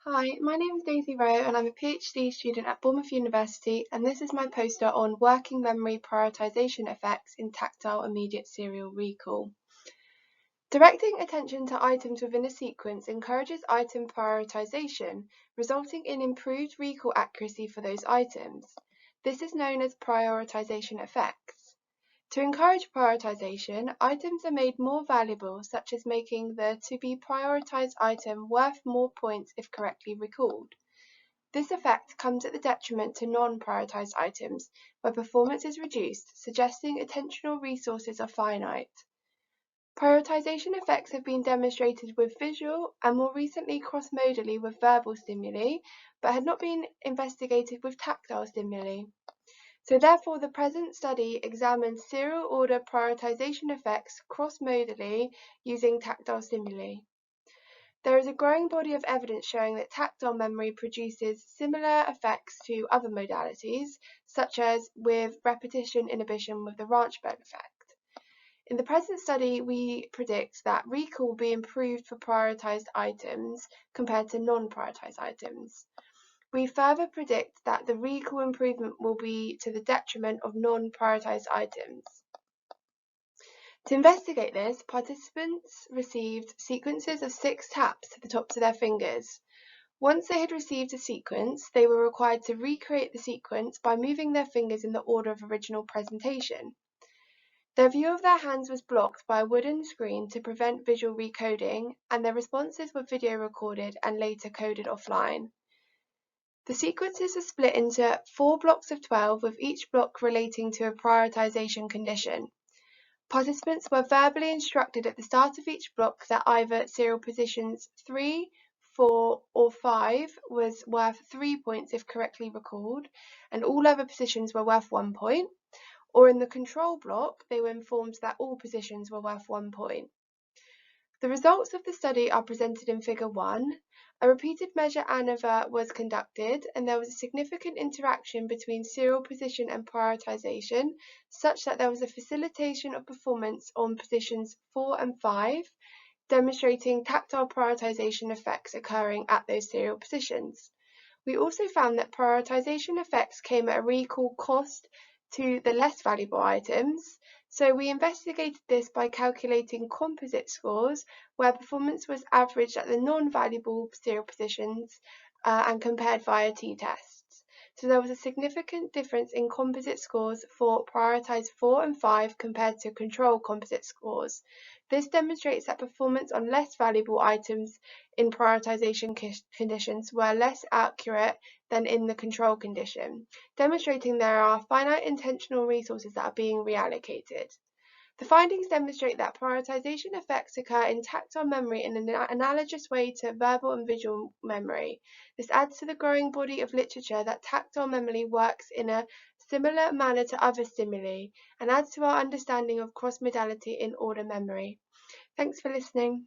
Hi, my name is Daisy Rowe and I'm a PhD student at Bournemouth University, and this is my poster on working memory prioritisation effects in tactile immediate serial recall. Directing attention to items within a sequence encourages item prioritisation, resulting in improved recall accuracy for those items. This is known as prioritisation effects. To encourage prioritisation, items are made more valuable, such as making the to-be prioritised item worth more points if correctly recalled. This effect comes at the detriment to non-prioritised items, where performance is reduced, suggesting attentional resources are finite. Prioritisation effects have been demonstrated with visual and more recently cross-modally with verbal stimuli, but had not been investigated with tactile stimuli. So therefore, the present study examines serial order prioritisation effects cross-modally using tactile stimuli. There is a growing body of evidence showing that tactile memory produces similar effects to other modalities, such as with repetition inhibition with the Ranchberg effect. In the present study, we predict that recall will be improved for prioritised items compared to non-prioritised items. We further predict that the recall improvement will be to the detriment of non-prioritised items. To investigate this, participants received sequences of 6 taps to the tops of their fingers. Once they had received a sequence, they were required to recreate the sequence by moving their fingers in the order of original presentation. Their view of their hands was blocked by a wooden screen to prevent visual recoding, and their responses were video recorded and later coded offline. The sequences are split into 4 blocks of 12, with each block relating to a prioritisation condition. Participants were verbally instructed at the start of each block that either serial positions 3, 4, or 5 was worth 3 points if correctly recalled, and all other positions were worth 1 point, or in the control block, they were informed that all positions were worth 1 point. The results of the study are presented in Figure 1. A repeated measure ANOVA was conducted, and there was a significant interaction between serial position and prioritisation, such that there was a facilitation of performance on positions 4 and 5, demonstrating tactile prioritisation effects occurring at those serial positions. We also found that prioritisation effects came at a recall cost to the less valuable items, so we investigated this by calculating composite scores where performance was averaged at the non-valuable serial positions and compared via t-tests. So there was a significant difference in composite scores for prioritised 4 and 5 compared to control composite scores. This demonstrates that performance on less valuable items in prioritisation conditions were less accurate than in the control condition, demonstrating there are finite intentional resources that are being reallocated. The findings demonstrate that prioritisation effects occur in tactile memory in an analogous way to verbal and visual memory. This adds to the growing body of literature that tactile memory works in a similar manner to other stimuli, and adds to our understanding of cross-modality in order memory. Thanks for listening.